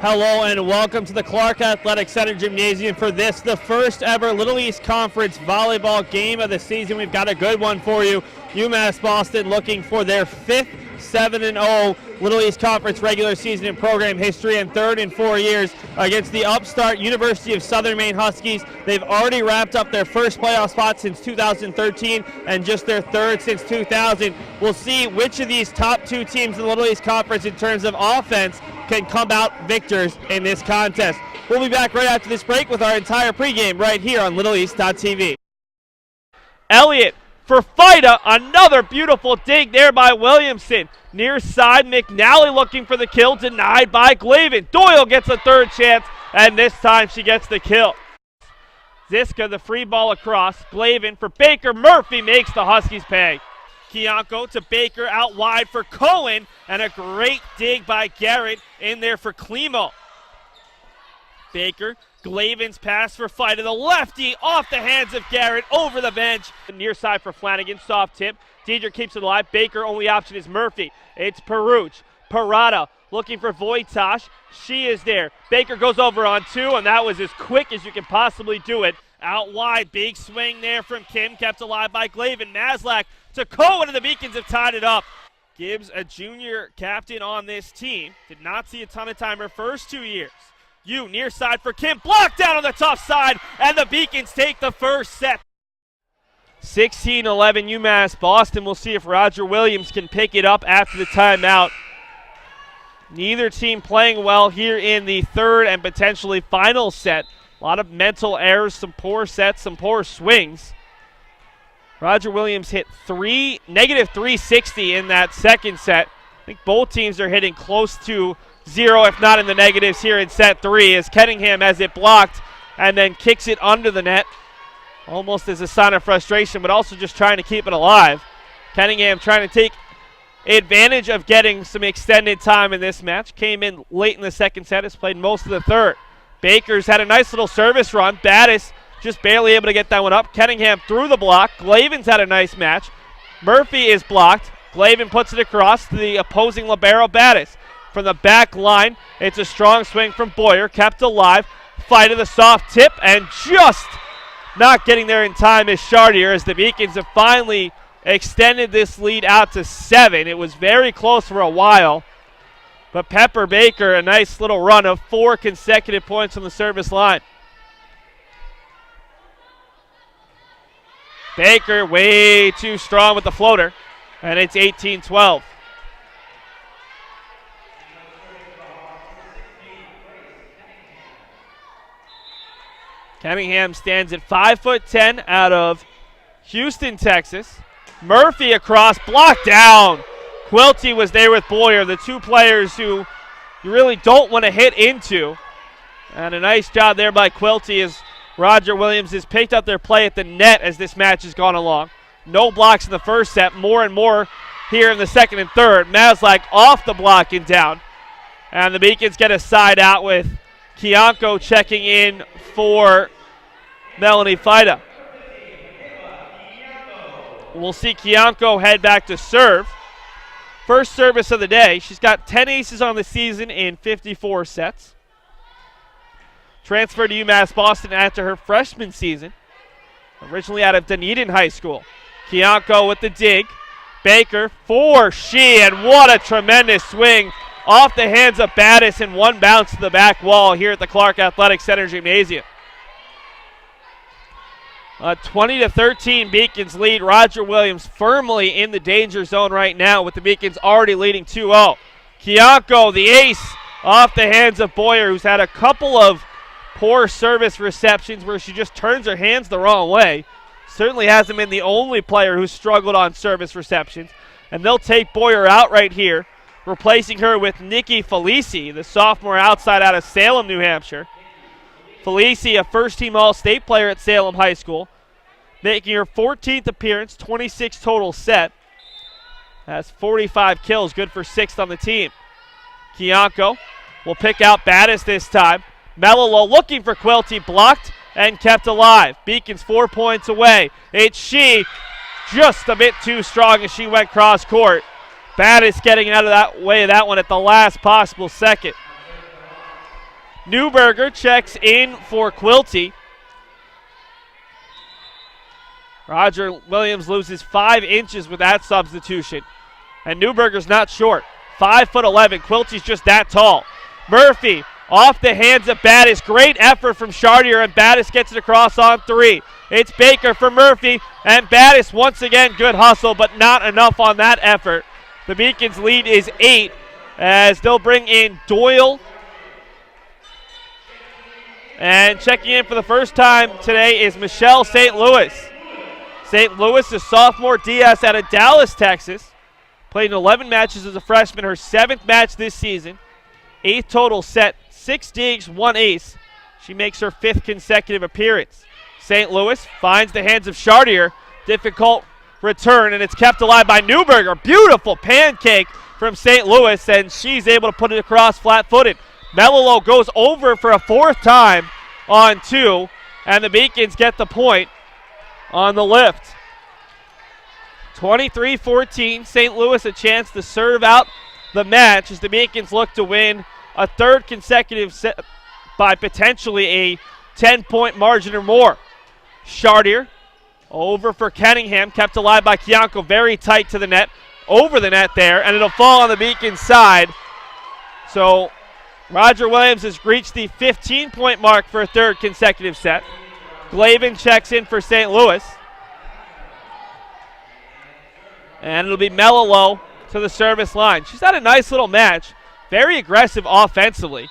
Hello and welcome to the Clark Athletic Center Gymnasium for this, the first ever Little East Conference volleyball game of the season. We've got a good one for you. UMass Boston looking for their fifth 7-0 Little East Conference regular season in program history and third in 4 years against the upstart University of Southern Maine Huskies. They've already wrapped up their first playoff spot since 2013 and just their third since 2000. We'll see which of these top two teams in the Little East Conference in terms of offense can come out victors in this contest. We'll be back right after this break with our entire pregame right here on LittleEast.tv. Elliott for Fida, another beautiful dig there by Williamson. Near side, McNally looking for the kill, denied by Glavin. Doyle gets a third chance, and this time she gets the kill. Ziska, the free ball across. Glavin for Baker. Murphy makes the Huskies pay. Kianko to Baker, out wide for Cohen, and a great dig by Garrett in there for Klimo. Baker, Glavin's pass for Fida, the lefty off the hands of Garrett, over the bench. Near side for Flanagan, soft tip. Deidre keeps it alive. Baker, only option is Murphy. It's Peruch. Parada looking for Wojtash. She is there. Baker goes over on two, and that was as quick as you can possibly do it. Out wide, big swing there from Kim, kept alive by Glavin. Maslak to Cohen, and the Beacons have tied it up. Gibbs, a junior captain on this team, did not see a ton of time her first 2 years. Near side for Kim, blocked down on the tough side, and the Beacons take the first set. 16-11 UMass Boston. We'll see if Roger Williams can pick it up after the timeout. Neither team playing well here in the third and potentially final set. A lot of mental errors, some poor sets, some poor swings. Roger Williams hit negative 360 in that second set. I think both teams are hitting close to zero, if not in the negatives here in set three, as Kenningham has it blocked and then kicks it under the net, almost as a sign of frustration, but also just trying to keep it alive. Kenningham trying to take advantage of getting some extended time in this match. Came in late in the second set, has played most of the third. Baker's had a nice little service run. Battis just barely able to get that one up. Kenningham through the block. Glavin's had a nice match. Murphy is blocked. Glavin puts it across to the opposing libero, Battis. From the back line, it's a strong swing from Boyer, kept alive. Fight of the soft tip, and just not getting there in time is Chartier, as the Beacons have finally extended this lead out to 7. It was very close for a while, but Pepper Baker, a nice little run of 4 consecutive points on the service line. Baker way too strong with the floater, and it's 18-12. Kenningham stands at 5'10" out of Houston, Texas. Murphy across, blocked down. Quilty was there with Boyer, the two players who you really don't want to hit into. And a nice job there by Quilty as Roger Williams has picked up their play at the net as this match has gone along. No blocks in the first set, more and more here in the second and third. Maslak off the block and down. And the Beacons get a side out with Kianko checking in for Melanie Fida. We'll see Kianko head back to serve. First service of the day. She's got 10 aces on the season in 54 sets. Transferred to UMass Boston after her freshman season. Originally out of Dunedin High School. Kianko with the dig. Baker for she, and what a tremendous swing off the hands of Battis and one bounce to the back wall here at the Clark Athletic Center Gymnasium. A 20-13 Beacons lead. Roger Williams firmly in the danger zone right now with the Beacons already leading 2-0. Kianko, the ace, off the hands of Boyer, who's had a couple of poor service receptions where she just turns her hands the wrong way. Certainly hasn't been the only player who's struggled on service receptions. And they'll take Boyer out right here, replacing her with Nikki Felici, the sophomore outside out of Salem, New Hampshire. Felici, a first-team All-State player at Salem High School, making her 14th appearance, 26 total set. Has 45 kills, good for 6th on the team. Kianko will pick out Battis this time. Melilo looking for Quilty, blocked and kept alive. Beacons 4 points away. It's she, just a bit too strong as she went cross court. Battis getting out of that way of that one at the last possible second. Newberger checks in for Quilty. Roger Williams loses 5 inches with that substitution. And Newberger's not short. 5'11". Quilty's just that tall. Murphy off the hands of Battis. Great effort from Chartier, and Battis gets it across on 3. It's Baker for Murphy, and Battis once again, good hustle, but not enough on that effort. The Beacons' lead is 8 as they'll bring in Doyle. And checking in for the first time today is Michelle St. Louis. St. Louis, a sophomore DS out of Dallas, Texas. Played in 11 matches as a freshman, her 7th match this season. 8th total set, 6 digs, 1 ace. She makes her 5th consecutive appearance. St. Louis finds the hands of Chartier. Difficult return, and it's kept alive by Newberger. Beautiful pancake from St. Louis, and she's able to put it across flat-footed. Melilo goes over for a 4th time on 2, and the Beacons get the point on the lift. 23-14, St. Louis a chance to serve out the match as the Beacons look to win a 3rd consecutive set by potentially a 10-point margin or more. Chartier over for Kenningham, kept alive by Kianko, very tight to the net, over the net there, and it'll fall on the Beacons side. So Roger Williams has reached the 15-point mark for a 3rd consecutive set. Glavin checks in for St. Louis. And it'll be Melilo to the service line. She's had a nice little match. Very aggressive offensively.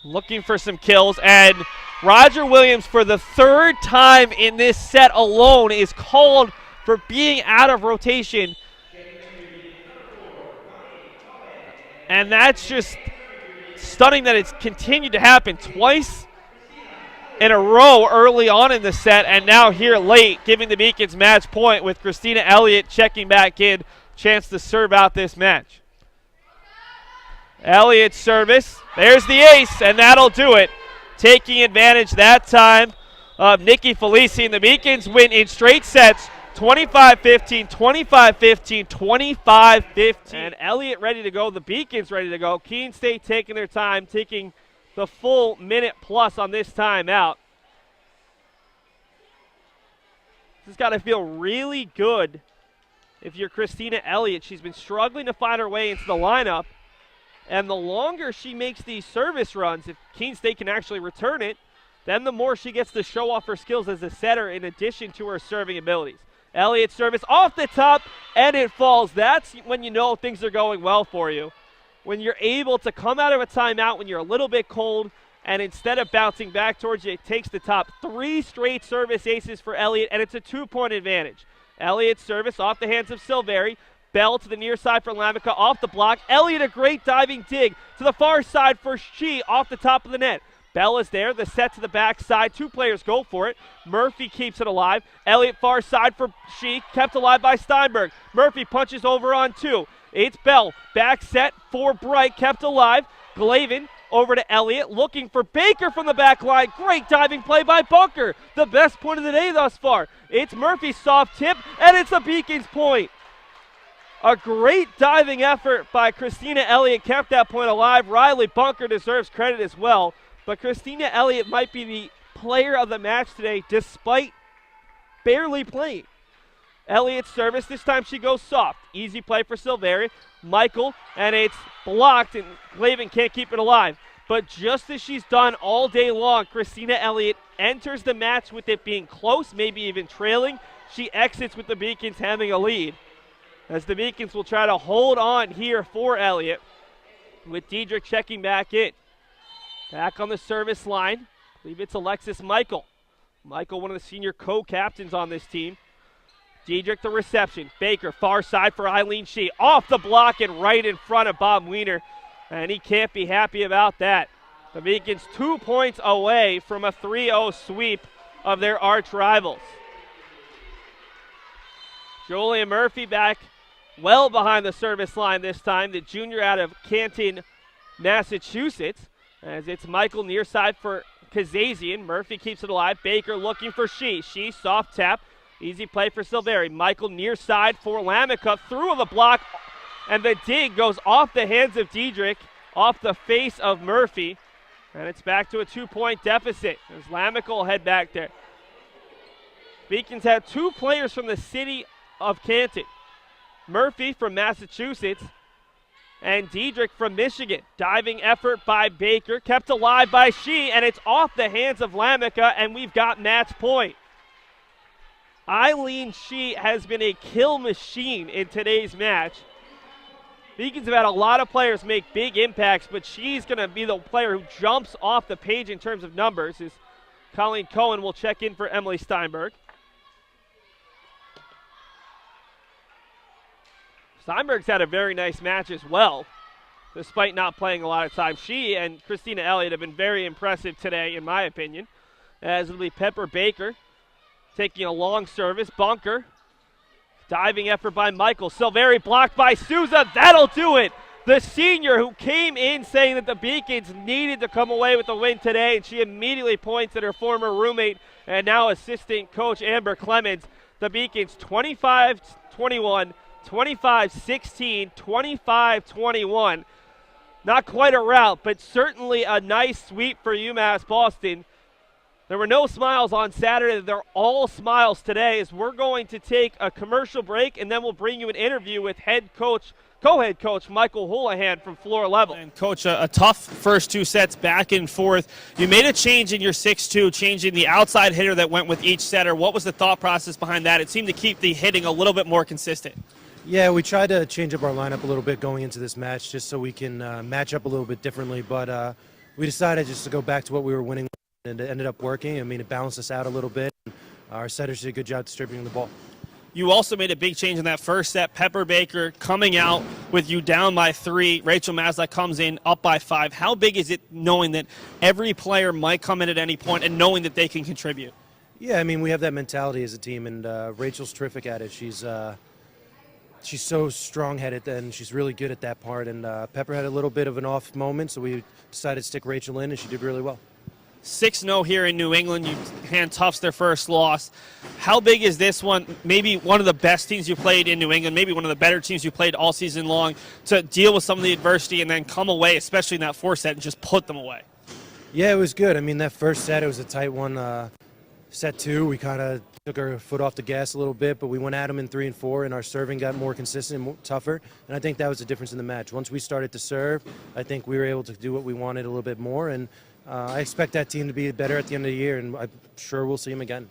Looking for some kills. And Roger Williams, for the 3rd time in this set alone, is called for being out of rotation. And that's just stunning that it's continued to happen twice in a row early on in the set, and now here late, giving the Beacons match point with Christina Elliott checking back in. Chance to serve out this match. Elliott's service. There's the ace, and that'll do it. Taking advantage that time of Nikki Felici, and the Beacons win in straight sets, 25-15, 25-15, 25-15. And Elliott ready to go. The Beacons ready to go. Keene State taking their time, taking the full minute plus on this timeout. This has got to feel really good if you're Christina Elliott. She's been struggling to find her way into the lineup. And the longer she makes these service runs, if Keene State can actually return it, then the more she gets to show off her skills as a setter in addition to her serving abilities. Elliott's service off the top, and it falls. That's when you know things are going well for you. When you're able to come out of a timeout when you're a little bit cold, and instead of bouncing back towards you, it takes the top. 3 straight service aces for Elliott, and it's a 2-point advantage. Elliott's service off the hands of Silveri. Bell to the near side for Lamica, off the block. Elliott, a great diving dig to the far side for Shi, off the top of the net. Bell is there, the set to the back side. 2 players go for it. Murphy keeps it alive. Elliott far side for Shi, kept alive by Steinberg. Murphy punches over on 2. It's Bell, back set for Bright, kept alive. Glavin over to Elliott, looking for Baker from the back line. Great diving play by Bunker. The best point of the day thus far. It's Murphy's soft tip, and it's the Beacons' point. A great diving effort by Christina Elliott kept that point alive. Riley Bunker deserves credit as well. But Christina Elliott might be the player of the match today despite barely playing. Elliott's service, this time she goes soft. Easy play for Silveri. Michael, and it's blocked, and Glavin can't keep it alive. But just as she's done all day long, Christina Elliott enters the match with it being close, maybe even trailing. She exits with the Beacons having a lead, as the Beacons will try to hold on here for Elliott, with Diedrich checking back in. Back on the service line, I believe it's Alexis Michael. Michael, one of the senior co-captains on this team. Diedrich the reception. Baker, far side for Eileen Shee. Off the block and right in front of Bob Wiener, and he can't be happy about that. The Beacons 2 points away from a 3-0 sweep of their arch rivals. Julia Murphy back well behind the service line this time, the junior out of Canton, Massachusetts, as it's Michael near side for Kazazian. Murphy keeps it alive. Baker looking for She. She soft tap. Easy play for Silveri. Michael near side for Lamica. Through the block And the dig goes off the hands of Diedrich, off the face of Murphy. And it's back to a 2-point deficit as Lamick will head back there. Beacons have 2 players from the city of Canton. Murphy from Massachusetts and Diedrich from Michigan. Diving effort by Baker, kept alive by Shee, and it's off the hands of Lamica, and we've got match point. Eileen Shee has been a kill machine in today's match. Beacons have had a lot of players make big impacts, but she's going to be the player who jumps off the page in terms of numbers as Colleen Cohen will check in for Emily Steinberg. Steinberg's had a very nice match as well, despite not playing a lot of time. She and Christina Elliott have been very impressive today, in my opinion, as it'll be Pepper Baker taking a long service. Bunker. Diving effort by Michael. Silveri blocked by Souza. That'll do it. The senior who came in saying that the Beacons needed to come away with the win today, and she immediately points at her former roommate and now assistant coach Amber Clemens. The Beacons 25-21, 25-16, 25-21. Not quite a rout, but certainly a nice sweep for UMass Boston. There were no smiles on Saturday. They're all smiles today as we're going to take a commercial break, and then we'll bring you an interview with co-head coach Michael Houlihan from floor level. And Coach, a tough first 2 sets back and forth. You made a change in your 6-2, changing the outside hitter that went with each setter. What was the thought process behind that? It seemed to keep the hitting a little bit more consistent. Yeah, we tried to change up our lineup a little bit going into this match just so we can match up a little bit differently, but we decided just to go back to what we were winning. And it ended up working. I mean, it balanced us out a little bit. Our setters did a good job distributing the ball. You also made a big change in that first set. Pepper Baker coming out with you down by 3. Rachel Maslach comes in up by 5. How big is it knowing that every player might come in at any point and knowing that they can contribute? Yeah, I mean, we have that mentality as a team, and Rachel's terrific at it. She's so strong-headed, and she's really good at that part. And Pepper had a little bit of an off moment, so we decided to stick Rachel in, and she did really well. 6-0 here in New England. You hand Tufts their first loss. How big is this one? Maybe one of the best teams you played in New England, maybe one of the better teams you played all season long, to deal with some of the adversity and then come away, especially in that 4th set, and just put them away. Yeah, it was good. I mean, that first set, it was a tight one. Set 2, we kind of took our foot off the gas a little bit, but we went at them in 3 and 4, and our serving got more consistent and more tougher, and I think that was the difference in the match. Once we started to serve, I think we were able to do what we wanted a little bit more, and I expect that team to be better at the end of the year, and I'm sure we'll see them again.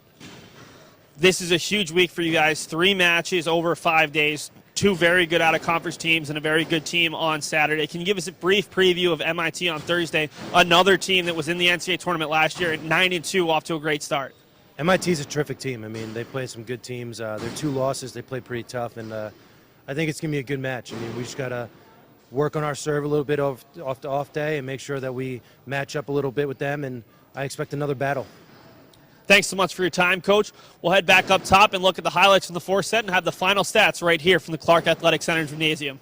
This is a huge week for you guys. 3 matches over 5 days. 2 very good out-of-conference teams and a very good team on Saturday. Can you give us a brief preview of MIT on Thursday, another team that was in the NCAA tournament last year at 9-2, off to a great start? MIT is a terrific team. I mean, they play some good teams. Their 2 losses, they play pretty tough, and I think it's going to be a good match. I mean, we just got to work on our serve a little bit off the off day and make sure that we match up a little bit with them, and I expect another battle. Thanks so much for your time, Coach. We'll head back up top and look at the highlights from the 4th set and have the final stats right here from the Clark Athletic Center Gymnasium.